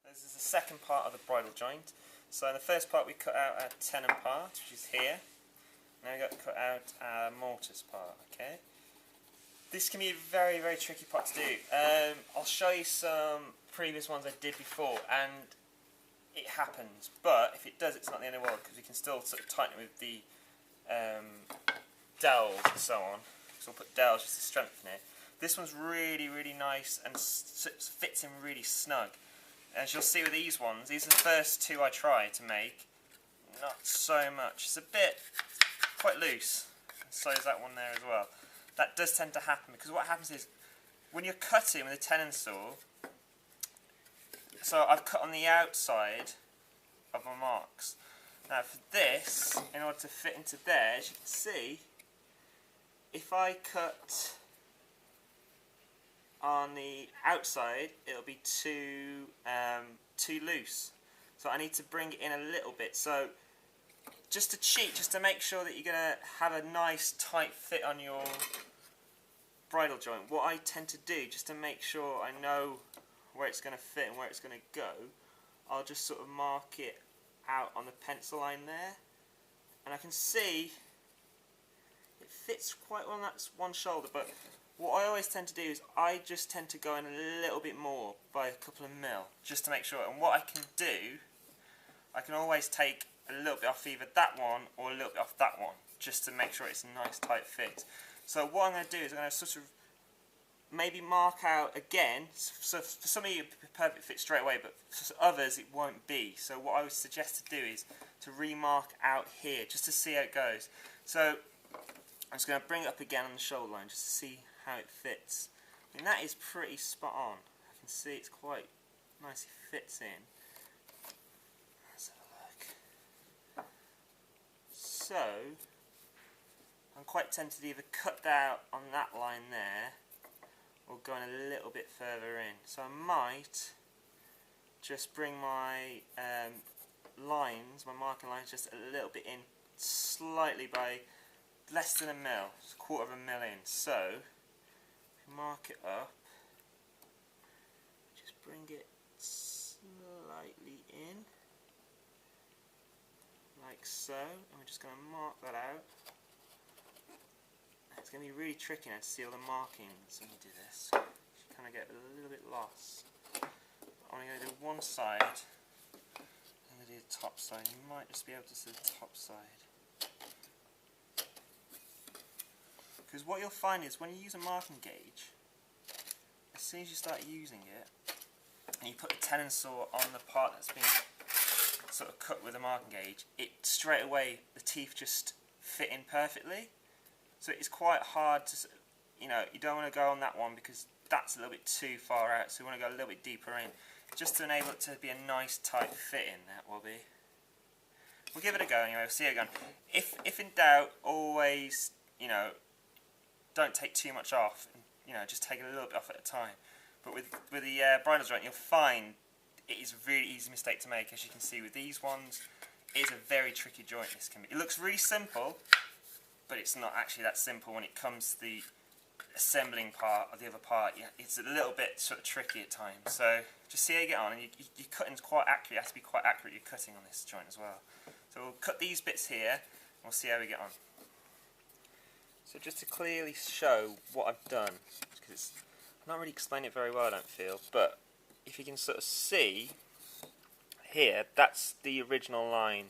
This is the second part of the bridle joint. So in the first part we cut out our tenon part, which is here. Now we've got to cut out our mortise part, okay? This can be a very, very tricky part to do. I'll show you some previous ones I did before, and it happens. But if it does, it's not the end of the world, because we can still sort of tighten it with the dowels and so on. So we'll put dowels just to strengthen it. This one's really, really nice and fits in really snug. As you'll see with these ones, these are the first two I tried to make. Not so much. It's a bit quite loose. So is that one there as well. That does tend to happen because what happens is when you're cutting with a tenon saw, so I've cut on the outside of my marks. Now for this, in order to fit into there, as you can see, if I cut on the outside, it'll be too loose. So I need to bring it in a little bit. So just to cheat, just to make sure that you're going to have a nice tight fit on your bridle joint, what I tend to do, just to make sure I know where it's going to fit and where it's going to go, I'll just sort of mark it out on the pencil line there, and I can see it fits quite well on that one shoulder. But what I always tend to do is I just tend to go in a little bit more by a couple of mil, just to make sure. And what I can do, I can always take a little bit off either that one or a little bit off that one, just to make sure it's a nice tight fit. So what I'm going to do is I'm going to sort of maybe mark out again. So for some of you it'll be a perfect fit straight away, but for others it won't be. So what I would suggest to do is to remark out here, just to see how it goes. So I'm just going to bring it up again on the shoulder line, just to see how it fits. I mean, that is pretty spot on. I can see it's quite nicely fits in. Let's have a look. So I'm quite tempted to either cut out on that line there or go in a little bit further in. So I might just bring my lines, my marking lines, just a little bit in, slightly by less than a mil, just a quarter of a mil in. So mark it up, just bring it slightly in, like so, and we're just going to mark that out. It's going to be really tricky now to see all the markings when you do this. You kind of get a little bit lost. I'm going to do one side, I'm going to do the top side. You might just be able to see the top side. Because what you'll find is when you use a marking gauge, as soon as you start using it, and you put the tenon saw on the part that's been sort of cut with a marking gauge, it straight away, the teeth just fit in perfectly. So it's quite hard to, you don't want to go on that one because that's a little bit too far out, so you want to go a little bit deeper in, just to enable it to be a nice tight fit in, that will be. We'll give it a go anyway, we'll see it again. If in doubt, always, don't take too much off, just take a little bit off at a time. But with the bridle joint, you'll find it is a really easy mistake to make. As you can see with these ones, it is a very tricky joint. This can be. It looks really simple, but it's not actually that simple when it comes to the assembling part of the other part. Yeah, it's a little bit sort of tricky at times. So just see how you get on, and your cutting's quite accurate. You have to be quite accurate your cutting on this joint as well. So we'll cut these bits here, and we'll see how we get on. So just to clearly show what I've done, because I'm not really explaining it very well, I don't feel, but if you can sort of see here, that's the original line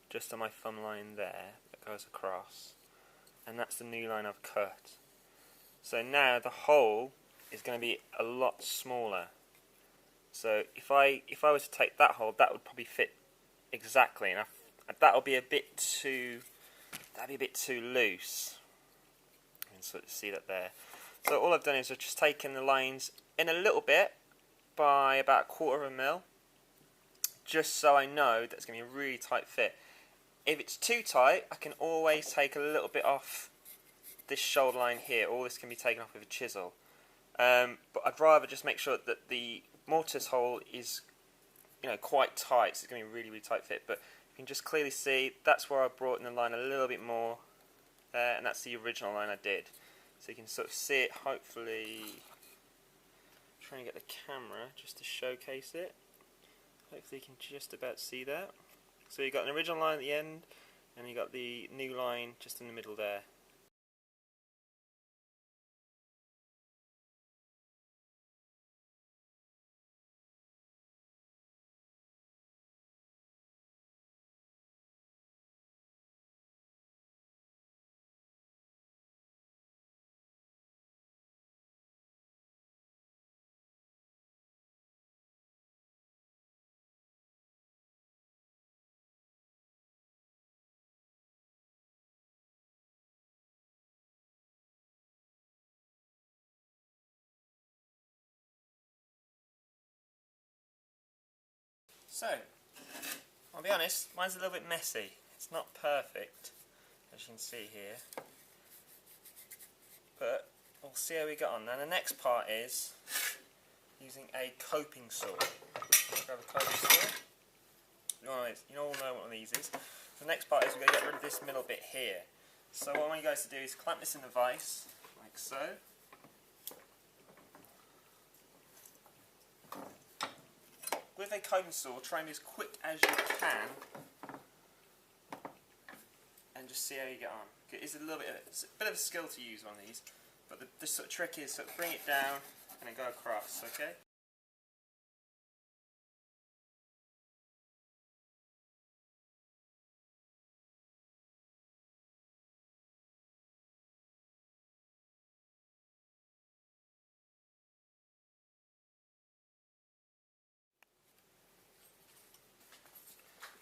just on my thumb line there that goes across, and that's the new line I've cut. So now the hole is going to be a lot smaller. So if I was to take that hole, that would probably fit exactly, and that'll be a bit too loose. You can sort of see that there. So all I've done is I've just taken the lines in a little bit by about a quarter of a mil, just so I know that it's going to be a really tight fit. If it's too tight, I can always take a little bit off this shoulder line here. All this can be taken off with a chisel. But I'd rather just make sure that the mortise hole is quite tight, so it's going to be a really, really tight fit. But you can just clearly see that's where I brought in the line a little bit more there, and that's the original line I did. So you can sort of see it, hopefully, trying to get the camera just to showcase it. Hopefully you can just about see that. So you've got an original line at the end, and you've got the new line just in the middle there. So, I'll be honest, mine's a little bit messy. It's not perfect, as you can see here. But we'll see how we get on. Now the next part is using a coping saw. Grab a coping saw. You all know what one of these is. The next part is we're going to get rid of this middle bit here. So what I want you guys to do is clamp this in the vise, like so. With a coping saw, try and be as quick as you can, and just see how you get on. It's a bit of a skill to use one of these, but the sort of trick is sort of bring it down and then go across. Okay.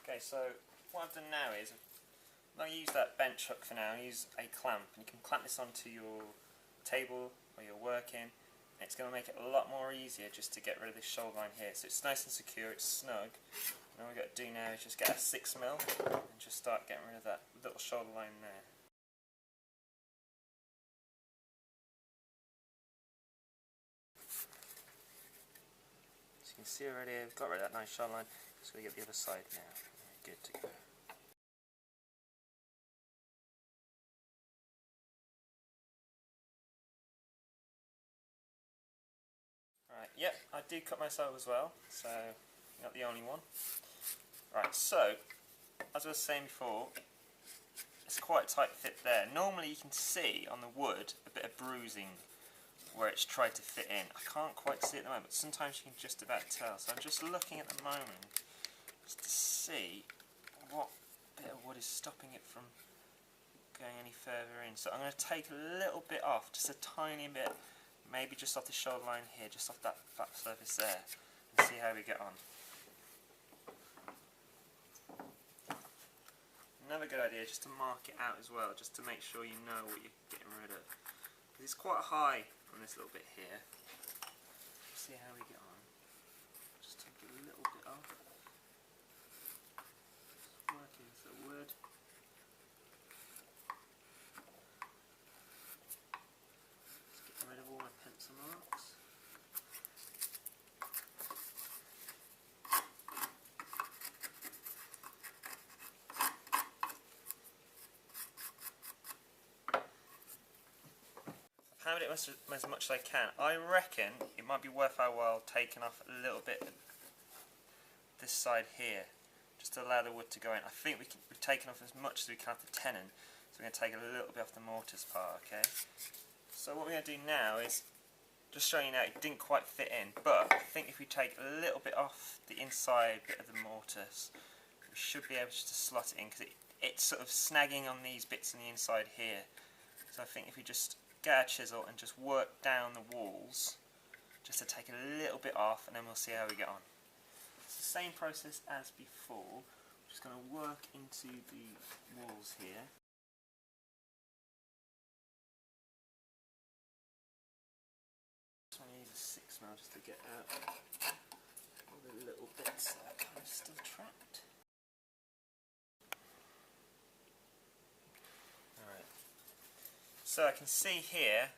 Okay, so what I've done now is I'm going to use that bench hook for now. Use a clamp, and you can clamp this onto your table where you're working. It's going to make it a lot more easier just to get rid of this shoulder line here. So it's nice and secure, it's snug. And all we've got to do now is just get a 6mm and just start getting rid of that little shoulder line there. So you can see already I've got rid of that nice shoulder line. So we get the other side now. Good to go. Right, yep, I do cut myself as well, so you're not the only one. Right, so as I was saying before, it's quite a tight fit there. Normally you can see on the wood a bit of bruising where it's tried to fit in. I can't quite see it at the moment, but sometimes you can just about tell. So I'm just looking at the moment just to see what bit of wood is stopping it from going any further in. So I'm going to take a little bit off, just a tiny bit, maybe just off the shoulder line here, just off that flat surface there, and see how we get on. Another good idea just to mark it out as well, just to make sure you know what you're getting rid of. Because it's quite high on this little bit here. See how we get on. Just take a little bit off. Working with the wood. Just getting rid of all my pencil marks. Hammered it as much as I can. I reckon it might be worth our while taking off a little bit this side here, just to allow the wood to go in. I think we've taken off as much as we can off the tenon, so we're going to take a little bit off the mortise part, okay? So what we're going to do now is, just showing you now, it didn't quite fit in, but I think if we take a little bit off the inside bit of the mortise, we should be able to slot it in, because it's sort of snagging on these bits on the inside here. So I think if we just get our chisel and just work down the walls, just to take a little bit off, and then we'll see how we get on. It's the same process as before. I'm just going to work into the walls here. So I need a 6mm just to get out all the little bits that are kind of still trapped. Alright. So I can see here,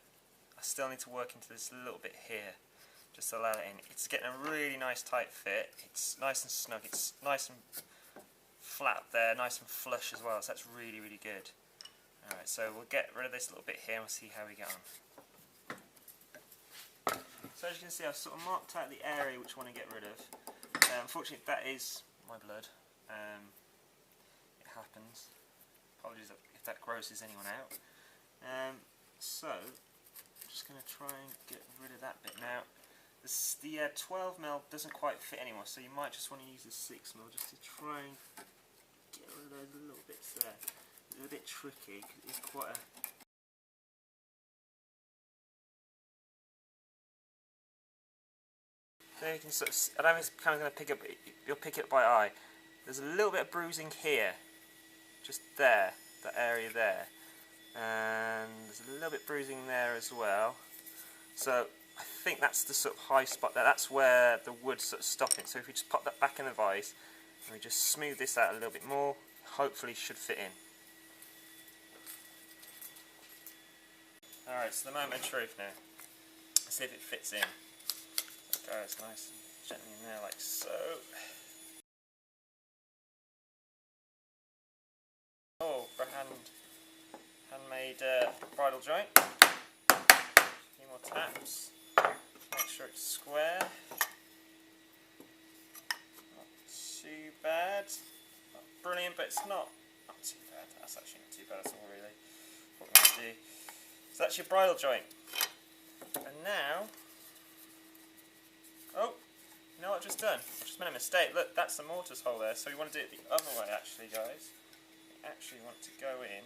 I still need to work into this little bit here, just to allow it in. It's getting a really nice tight fit. It's nice and snug. It's nice and flat there, nice and flush as well. So that's really, really good. Alright, so we'll get rid of this little bit here and we'll see how we get on. So as you can see, I've sort of marked out the area which I want to get rid of. Unfortunately, that is my blood. It happens. Apologies if that grosses anyone out. So, I'm just going to try and get rid of that bit now. The 12mm doesn't quite fit anymore, so you might just want to use the 6mm just to try and get rid of those little bits there. It's a bit tricky because it's quite a... There you can sort of, I don't think it's kind of going to pick up, you'll pick it up by eye. There's a little bit of bruising here, just there, that area there. And there's a little bit bruising there as well. So I think that's the sort of high spot there. That's where the wood's sort of stopping. So if we just pop that back in the vise and we just smooth this out a little bit more, hopefully should fit in. Alright, so the moment of truth now. Let's see if it fits in. So it goes nice and gently in there like so. Oh, for handmade bridle joint. A few more taps. Make sure it's square. Not too bad. Not brilliant, but it's not too bad. That's actually not too bad at all, really. What we're going to do. So that's your bridle joint. And now, oh, you know what I've just done? I've just made a mistake. Look, that's the mortise hole there. So we want to do it the other way, actually, guys. We actually want to go in.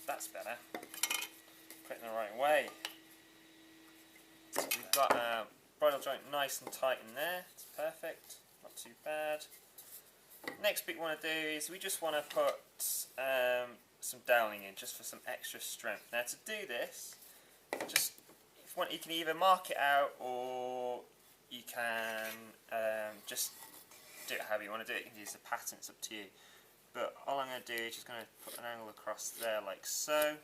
That's better. Put it in the right way. So we've got a bridle joint nice and tight in there. It's perfect. Not too bad. Next bit we want to do is we just want to put some doweling in just for some extra strength. Now to do this, just if you want, you can either mark it out or you can just do it however you want to do it. You can use the pattern, it's up to you. But all I'm going to do is just going to put an angle across there like so.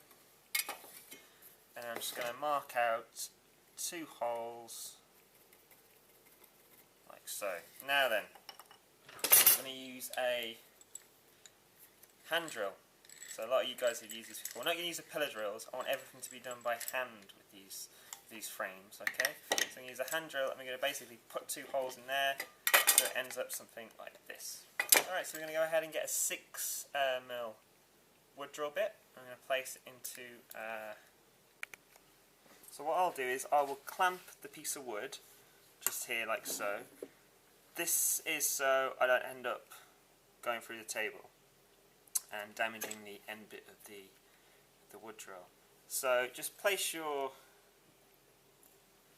And I'm just going to mark out 2 holes like so. Now then, I'm going to use a hand drill. So a lot of you guys have used this before. I'm not going to use the pillar drills. I want everything to be done by hand with these frames, okay? So I'm going to use a hand drill and we're going to basically put 2 holes in there so it ends up something like this. Alright, so we're going to go ahead and get a 6mm wood drill bit. I'm going to place it into... So what I'll do is I will clamp the piece of wood just here like so. This is so I don't end up going through the table and damaging the end bit of the wood drill. So just place your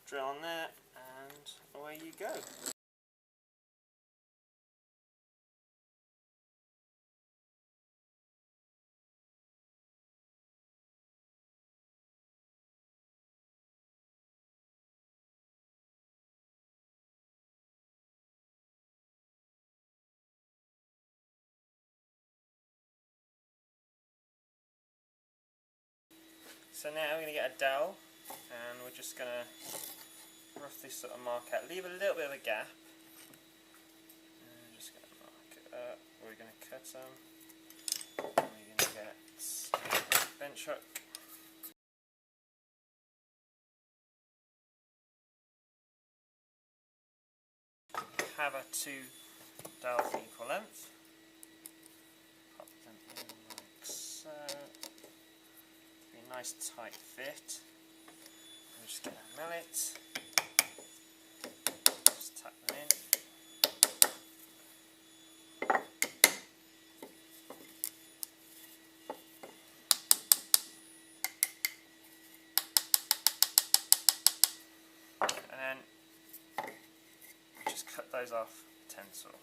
drill on there and away you go. So now we're going to get a dowel and we're just going to roughly sort of mark out, leave a little bit of a gap. And we're just going to mark it up. We're going to cut them. And we're going to get a bench hook. Have a 2 dowels of equal length. Pop them in like so. Be a nice tight fit. I'm just going to mallet. Just tuck them in. And then just cut those off with a tensor.